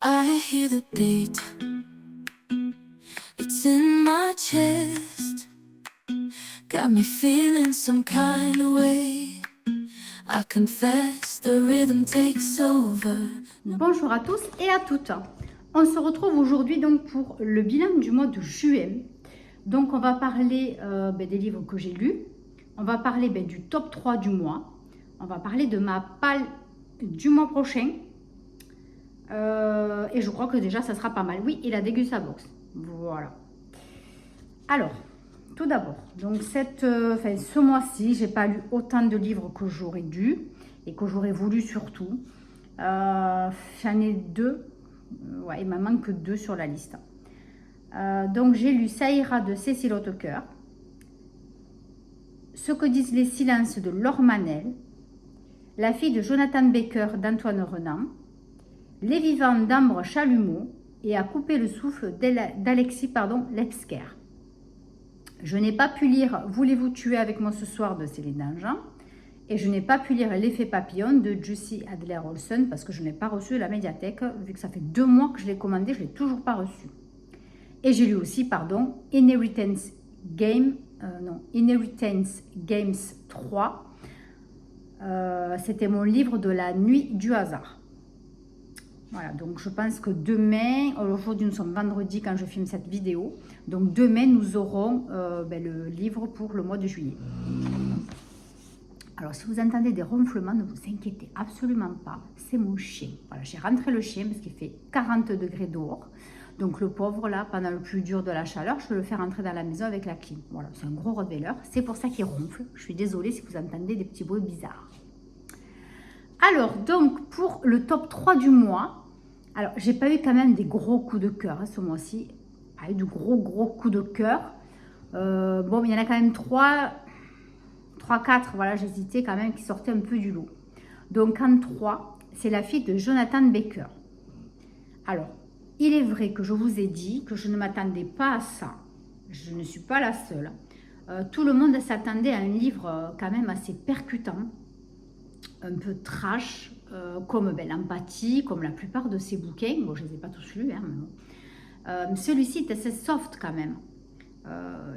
I hear the beat, it's in my chest, got me feeling some kind of way. I confess the rhythm takes over. Bonjour à tous et à toutes. On se retrouve aujourd'hui donc pour le bilan du mois de juin. Donc on va parler des livres que j'ai lus, on va parler du top 3 du mois, on va parler de ma palle du mois prochain. Et je crois que déjà ça sera pas mal. Oui, et la Degustabox. Voilà. Alors, tout d'abord, donc ce mois-ci, j'ai pas lu autant de livres que j'aurais dû et que j'aurais voulu surtout. J'en ai deux. Ouais, il m'en manque deux sur la liste. Donc j'ai lu Ça ira de Cécile Hautecoeur, Ce que disent les silences de Laure Manel, La fille de Jonathan Baker d'Antoine Renan, Les vivants d'Ambre Chalumeau et À couper le souffle d'Alexis Lepsker. Je n'ai pas pu lire Voulez-vous tuer avec moi ce soir de Céline Dangean et je n'ai pas pu lire L'effet papillon de Jussi Adler-Olsen parce que je n'ai pas reçu de la médiathèque vu que ça fait 2 mois que je l'ai commandé, je ne l'ai toujours pas reçu. Et j'ai lu aussi, Inheritance Games 3. C'était mon livre de la nuit du hasard. Voilà, donc je pense que demain, aujourd'hui nous sommes vendredi quand je filme cette vidéo, donc demain nous aurons le livre pour le mois de juillet. Alors si vous entendez des ronflements, ne vous inquiétez absolument pas, c'est mon chien. Voilà, j'ai rentré le chien parce qu'il fait 40 degrés dehors. Donc le pauvre là, pendant le plus dur de la chaleur, je le fais rentrer dans la maison avec la clim. Voilà, c'est un gros Rottweiler, c'est pour ça qu'il ronfle. Je suis désolée si vous entendez des petits bruits bizarres. Alors, donc, pour le top 3 du mois, alors, j'ai pas eu quand même des gros coups de cœur ce mois-ci. Pas eu de gros coups de cœur. Bon, il y en a quand même 3-4, voilà, j'hésitais quand même, qui sortaient un peu du lot. Donc, en 3, c'est La fille de Jonathan Baker. Alors, il est vrai que je vous ai dit que je ne m'attendais pas à ça. Je ne suis pas la seule. Tout le monde s'attendait à un livre quand même assez percutant, un peu trash, comme l'empathie, comme la plupart de ces bouquins. Bon, je ne les ai pas tous lus, hein, mais bon. Celui-ci est assez soft quand même.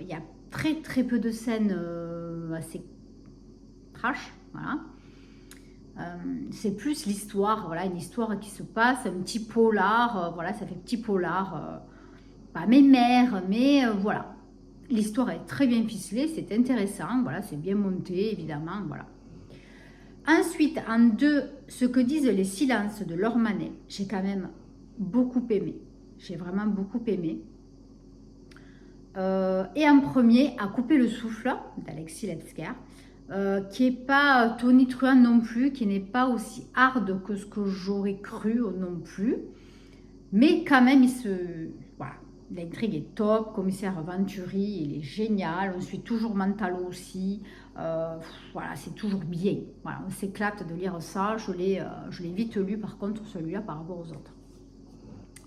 Il y a très peu de scènes assez trash, voilà. C'est plus l'histoire, voilà, une histoire qui se passe, un petit polar, voilà, ça fait petit polar, pas mes mères, mais voilà. L'histoire est très bien ficelée, c'est intéressant, voilà, c'est bien monté, évidemment, voilà. Ensuite, en 2, Ce que disent les silences de Laure Manel, j'ai quand même beaucoup aimé. J'ai vraiment beaucoup aimé. Et en premier, À couper le souffle d'Alexis Lepsker, qui n'est pas tonitruant non plus, qui n'est pas aussi hard que ce que j'aurais cru non plus. Mais quand même, voilà, l'intrigue est top. Commissaire Venturi, il est génial. On suit toujours Mantalo aussi. Voilà, c'est toujours bien. Voilà, on s'éclate de lire ça. Je l'ai vite lu, par contre, celui-là par rapport aux autres.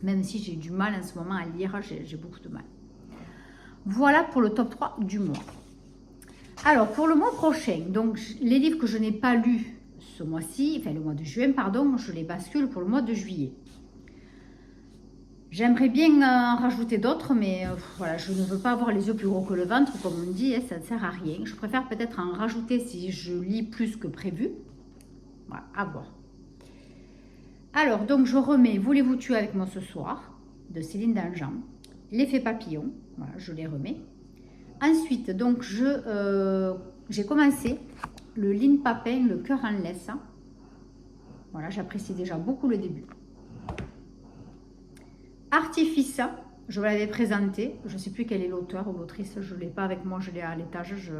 Même si j'ai du mal en ce moment à lire, j'ai beaucoup de mal. Voilà pour le top 3 du mois. Alors, pour le mois prochain, donc les livres que je n'ai pas lus ce mois-ci, enfin le mois de juin, pardon, je les bascule pour le mois de juillet. J'aimerais bien en rajouter d'autres, mais voilà, je ne veux pas avoir les yeux plus gros que le ventre, comme on dit, hein, ça ne sert à rien. Je préfère peut-être en rajouter si je lis plus que prévu. Voilà, à voir. Alors, donc je remets Voulez-vous tuer avec moi ce soir, de Céline Dangean, L'effet papillon, voilà, je les remets. Ensuite, donc, j'ai commencé le Lynn Papin, Le cœur en laisse. Voilà, j'apprécie déjà beaucoup le début. Artifice, je vous l'avais présenté. Je ne sais plus quel est l'auteur ou l'autrice. Je ne l'ai pas avec moi, je l'ai à l'étage.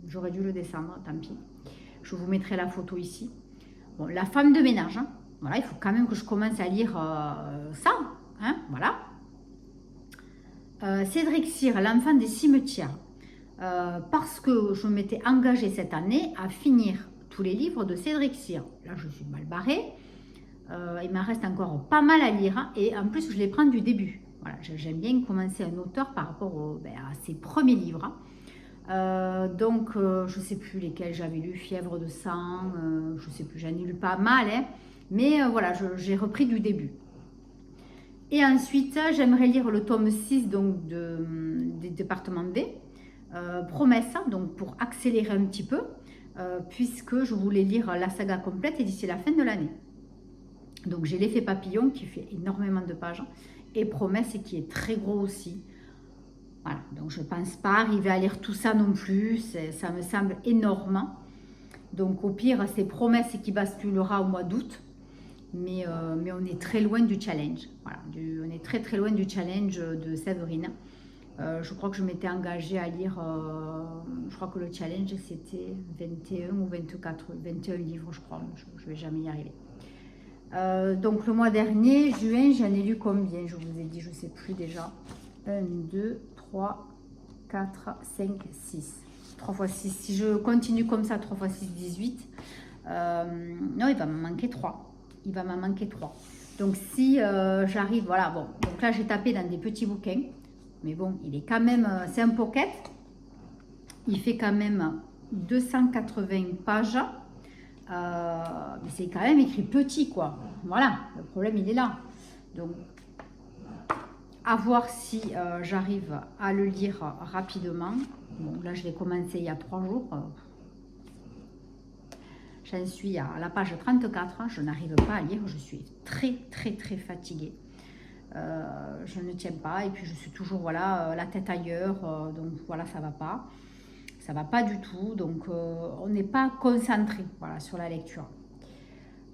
J'aurais dû le descendre, tant pis. Je vous mettrai la photo ici. Bon, La femme de ménage. Voilà, il faut quand même que je commence à lire ça. Hein, voilà. Cédric Cyr, L'enfant des cimetières. Parce que je m'étais engagée cette année à finir tous les livres de Cédric Cyr. Là, je suis mal barrée. Il m'en reste encore pas mal à lire. Et en plus, je les prends du début. Voilà, j'aime bien commencer un auteur par rapport à ses premiers livres. Donc, je ne sais plus lesquels j'avais lu. Fièvre de sang, je ne sais plus, j'en ai lu pas mal. Hein, mais voilà, j'ai repris du début. Et ensuite, j'aimerais lire le tome 6 donc, des départements B, Promesse, donc pour accélérer un petit peu, puisque je voulais lire la saga complète et d'ici la fin de l'année. Donc j'ai l'effet papillon qui fait énormément de pages et Promesse qui est très gros aussi. Voilà, donc je ne pense pas arriver à lire tout ça non plus, ça me semble énorme. Donc au pire, c'est Promesse qui basculera au mois d'août. Mais on est très loin du challenge. Voilà, on est très très loin du challenge de Séverine. Je crois que je m'étais engagée à lire, je crois que le challenge c'était 21 ou 24, 21 livres je crois, je ne vais jamais y arriver. Donc le mois dernier, juin, j'en ai lu combien? Je vous ai dit, je ne sais plus déjà. 1, 2, 3, 4, 5, 6. 3 x 6. Si je continue comme ça, 3 x 6, 18. Non, il va me manquer 3. Il va m'en manquer 3. Donc si j'arrive, voilà, bon. Donc là, j'ai tapé dans des petits bouquins. Mais bon, il est quand même, c'est un pocket. Il fait quand même 280 pages. Mais c'est quand même écrit petit, quoi. Voilà, le problème, il est là. Donc, à voir si j'arrive à le lire rapidement. Bon, là, je l'ai commencé il y a 3 jours. J'en suis à la page 34. Je n'arrive pas à lire. Je suis très, très, très fatiguée. Je ne tiens pas. Et puis, je suis toujours, voilà, la tête ailleurs. Donc, voilà, ça ne va pas. Ça ne va pas du tout. Donc, on n'est pas concentré, voilà, sur la lecture.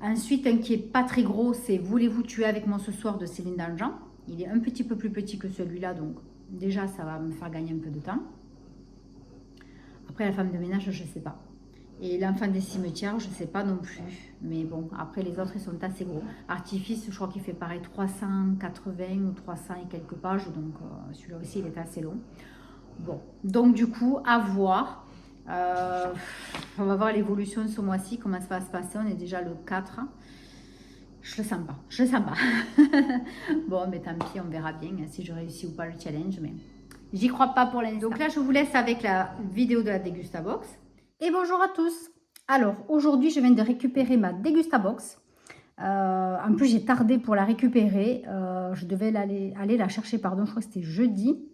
Ensuite, un qui n'est pas très gros, c'est « Voulez-vous tuer avec moi ce soir » de Céline Dangean. Il est un petit peu plus petit que celui-là, donc déjà, ça va me faire gagner un peu de temps. Après, la femme de ménage, je ne sais pas. Et l'enfant des cimetières, je ne sais pas non plus. Mais bon, après, les autres, ils sont assez gros. Artifice, je crois qu'il fait pareil 380 ou 300 et quelques pages. Donc, celui-là aussi, il est assez long. Bon, donc du coup, à voir. On va voir l'évolution ce mois-ci, comment ça va se passer. On est déjà le 4. Je le sens pas, je le sens pas. Bon, mais tant pis, on verra bien si je réussis ou pas le challenge, mais j'y crois pas pour l'instant. Donc là, je vous laisse avec la vidéo de la Dégustabox. Et bonjour à tous. Alors, aujourd'hui, je viens de récupérer ma Dégustabox. En plus, j'ai tardé pour la récupérer. Je devais aller la chercher, pardon, je crois que c'était jeudi.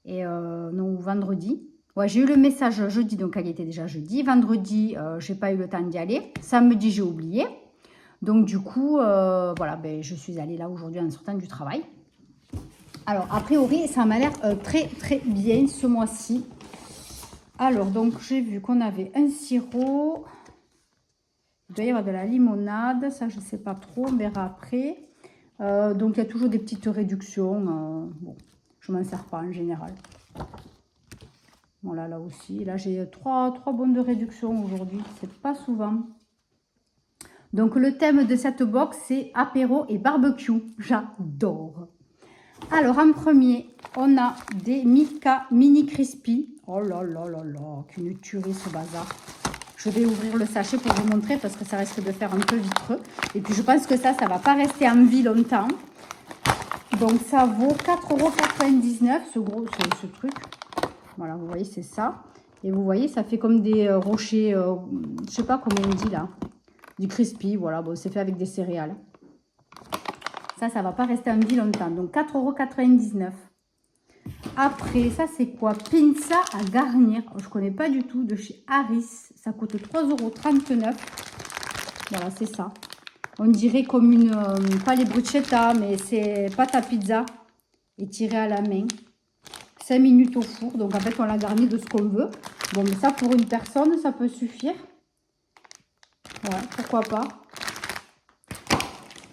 Et non, vendredi. Ouais, j'ai eu le message jeudi, donc elle était déjà jeudi. Vendredi, j'ai pas eu le temps d'y aller. Samedi, j'ai oublié. Donc du coup, voilà, ben, je suis allée là aujourd'hui en sortant du travail. Alors, a priori, ça m'a l'air très très bien ce mois-ci. Alors, donc j'ai vu qu'on avait un sirop. Il doit y avoir de la limonade. Ça, je ne sais pas trop, on verra après. Donc, il y a toujours des petites réductions. Bon, je ne m'en sers pas en général. Voilà, là aussi. Là, j'ai 3 bons de réduction aujourd'hui. C'est pas souvent. Donc, le thème de cette box, c'est apéro et barbecue. J'adore. Alors, en premier, on a des Milka Mini Crispy. Oh là là là là, qu'une tuerie ce bazar. Je vais ouvrir le sachet pour vous montrer parce que ça risque de faire un peu vitreux. Et puis, je pense que ça ne va pas rester en vie longtemps. Donc, ça vaut 4,99 € ce truc. Voilà, vous voyez, c'est ça. Et vous voyez, ça fait comme des rochers, je sais pas comment on dit là. Du crispy, voilà, bon, c'est fait avec des céréales. Ça ne va pas rester en vie longtemps. Donc, 4,99 €. Après, ça, c'est quoi? Pinza à garnir. Je ne connais pas du tout, de chez Harris. Ça coûte 3,39 €. Voilà, c'est ça. On dirait comme une, pas les bruschetta, mais c'est pâte à pizza étirée à la main. 5 minutes au four. Donc, en fait, on la garnit de ce qu'on veut. Bon, mais ça, pour une personne, ça peut suffire. Ouais, pourquoi pas.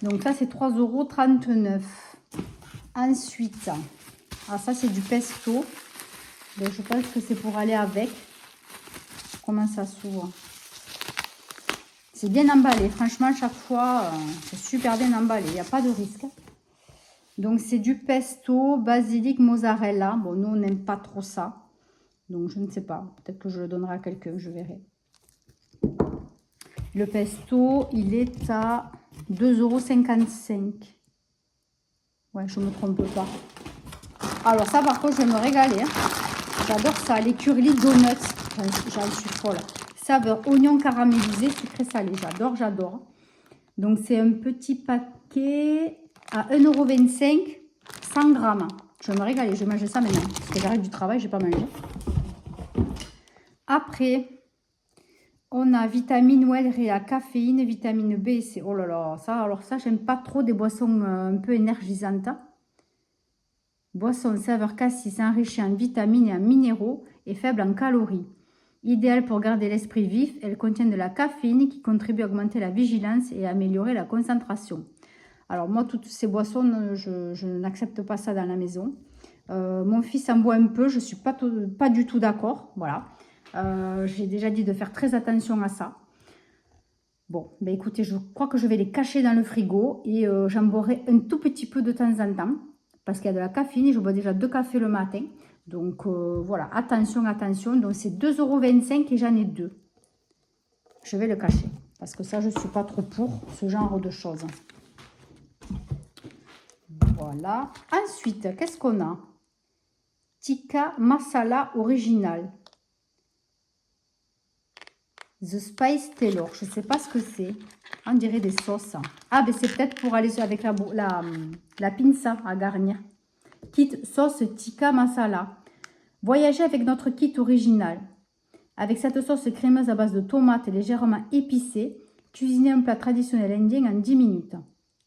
Donc, ça, c'est 3,39 €. Ensuite, ah, ça, c'est du pesto. Donc, je pense que c'est pour aller avec. Comment ça s'ouvre? C'est bien emballé. Franchement, chaque fois, c'est super bien emballé. Il n'y a pas de risque. Donc, c'est du pesto, basilic, mozzarella. Bon, nous, on n'aime pas trop ça. Donc, je ne sais pas. Peut-être que je le donnerai à quelqu'un, je verrai. Le pesto, il est à 2,55 €. Ouais, je ne me trompe pas. Alors, ça, par contre, je vais me régaler. Hein. J'adore ça. Les curly donuts. J'en suis folle. Saveur oignon caramélisé, sucré salé. J'adore, j'adore. Donc, c'est un petit paquet. à 1,25 €, 100 grammes. Je vais me régaler, je vais manger ça maintenant. Parce que j'arrive du travail, je n'ai pas mangé. Après, on a vitamine OL-Réa, caféine, vitamine B et C. Oh là là, ça, alors ça, j'aime pas trop des boissons un peu énergisantes. Boisson saveur cassis enrichie en vitamines et en minéraux et faible en calories. Idéale pour garder l'esprit vif, elle contient de la caféine qui contribue à augmenter la vigilance et à améliorer la concentration. Alors moi, toutes ces boissons, je n'accepte pas ça dans la maison. Mon fils en boit un peu, je ne suis pas du tout d'accord. Voilà. J'ai déjà dit de faire très attention à ça. Bon, ben écoutez, je crois que je vais les cacher dans le frigo et j'en boirai un tout petit peu de temps en temps. Parce qu'il y a de la caféine, je bois déjà 2 cafés le matin. Donc voilà, attention, attention. Donc c'est 2,25 € et j'en ai 2. Je vais le cacher. Parce que ça, je ne suis pas trop pour ce genre de choses. Voilà. Ensuite, qu'est-ce qu'on a? Tikka Masala original. The Spice Tailor. Je ne sais pas ce que c'est. On dirait des sauces. Ah, ben c'est peut-être pour aller avec la pinza à garnir. Kit sauce Tikka Masala. Voyagez avec notre kit original. Avec cette sauce crémeuse à base de tomates légèrement épicée, cuisinez un plat traditionnel indien en 10 minutes.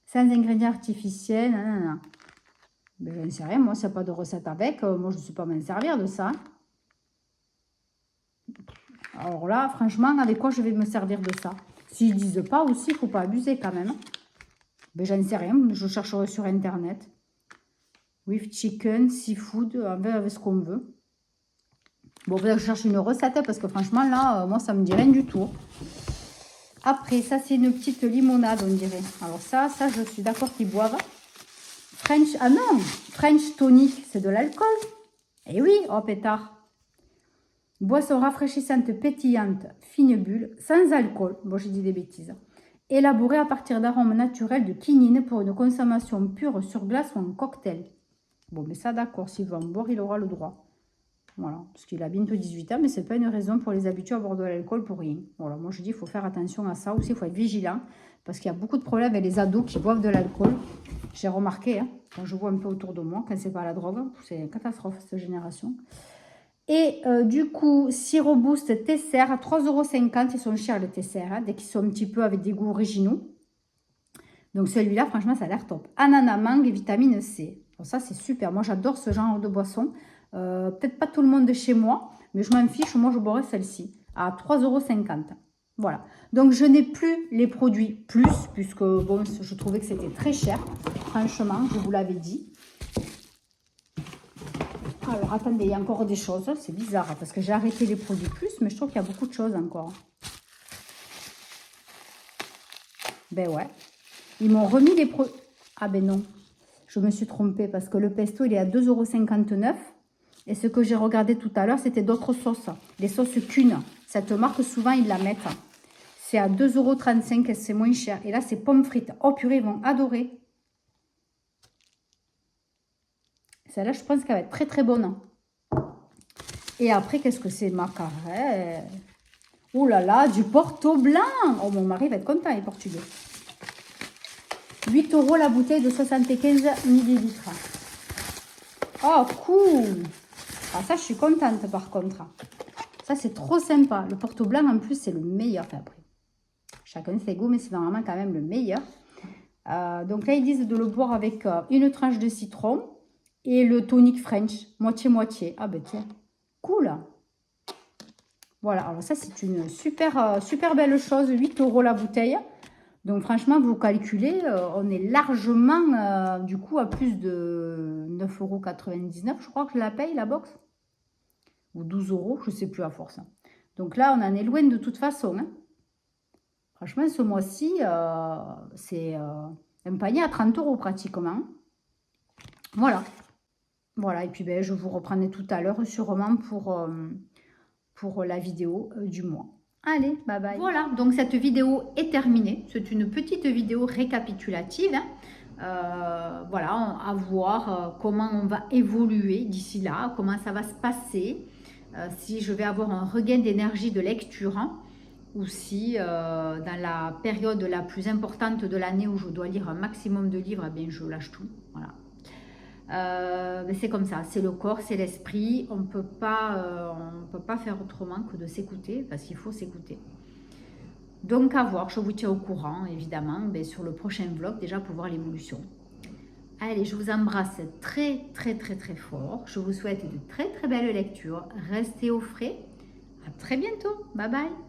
Sans ingrédients artificiels. Nanana. Ben, je ne sais rien, moi, s'il n'y a pas de recette avec, moi, je ne suis pas m'en servir de ça. Alors là, franchement, avec quoi je vais me servir de ça? S'ils ne disent pas aussi, il ne faut pas abuser quand même. Ben, j'en sais rien, je chercherai sur Internet. With chicken, seafood, avec ce qu'on veut. Bon, je cherche une recette parce que franchement, là, moi, ça ne me dit rien du tout. Après, ça, c'est une petite limonade, on dirait. Alors ça, je suis d'accord qu'ils boivent. French, ah non, French tonic, c'est de l'alcool. Eh oui, oh pétard. Boisson rafraîchissante, pétillante, fine bulle, sans alcool. Bon, j'ai dit des bêtises. Élaborée à partir d'arômes naturels de quinine pour une consommation pure sur glace ou en cocktail. Bon, mais ça, d'accord, s'il veut en boire, il aura le droit. Voilà, parce qu'il a bientôt 18 ans, mais ce n'est pas une raison pour les habituer à boire de l'alcool pour rien. Voilà, moi je dis qu'il faut faire attention à ça aussi, il faut être vigilant, parce qu'il y a beaucoup de problèmes avec les ados qui boivent de l'alcool. J'ai remarqué, hein, quand je vois un peu autour de moi, quand c'est pas la drogue, c'est une catastrophe cette génération. Et du coup, sirop boost Tesser à 3,50 €, ils sont chers les Tesser, hein, dès qu'ils sont un petit peu avec des goûts originaux. Donc celui-là, franchement, ça a l'air top. Ananas, mangue et vitamine C. Bon, ça, c'est super. Moi, j'adore ce genre de boisson. Peut-être pas tout le monde de chez moi, mais je m'en fiche. Moi, je boirais celle-ci à 3,50 €. Voilà. Donc, je n'ai plus les produits plus, puisque bon, je trouvais que c'était très cher. Franchement, je vous l'avais dit. Alors, attendez, il y a encore des choses. C'est bizarre, parce que j'ai arrêté les produits plus, mais je trouve qu'il y a beaucoup de choses encore. Ben ouais. Ils m'ont remis les produits. Ah ben non, je me suis trompée parce que le pesto, il est à 2,59 €. Et ce que j'ai regardé tout à l'heure, c'était d'autres sauces. Les sauces Kuhn. Cette marque, souvent, ils la mettent. C'est à 2,35 € et c'est moins cher. Et là, c'est pommes frites. Oh purée, ils vont adorer. Celle-là, je pense qu'elle va être très très bonne. Et après, qu'est-ce que c'est? Macarel. Oh là là, du Porto blanc. Oh, mon mari va être content, il est portugais. 8 € la bouteille de 75 ml. Oh, cool. Ah, ça, je suis contente par contre. Ça, c'est trop sympa. Le Porto blanc, en plus, c'est le meilleur. Enfin, après, chacun ses goûts, mais c'est vraiment quand même le meilleur. Donc là, ils disent de le boire avec une tranche de citron et le tonic French, moitié-moitié. Ah ben tiens, cool. Voilà, alors ça, c'est une super, super belle chose. 8 € la bouteille. Donc franchement, vous calculez, on est largement, du coup, à plus de 9,99 €. Je crois que je la paye, la box. Ou 12 €, je ne sais plus à force. Donc là, on en est loin de toute façon. Hein. Franchement, ce mois-ci, c'est un panier à 30 € pratiquement. Voilà. Voilà, et puis ben, je vous reprendrai tout à l'heure sûrement pour la vidéo du mois. Allez, bye bye. Voilà, donc cette vidéo est terminée. C'est une petite vidéo récapitulative. Hein. Voilà, à voir comment on va évoluer d'ici là, comment ça va se passer, si je vais avoir un regain d'énergie de lecture. Hein. ou si dans la période la plus importante de l'année où je dois lire un maximum de livres, eh bien, je lâche tout. Voilà. C'est comme ça, c'est le corps, c'est l'esprit. On ne peut pas faire autrement que de s'écouter, parce qu'il faut s'écouter. Donc à voir, je vous tiens au courant, évidemment, sur le prochain vlog, déjà pour voir l'évolution. Allez, je vous embrasse très fort. Je vous souhaite de très belles lectures. Restez au frais. À très bientôt. Bye bye.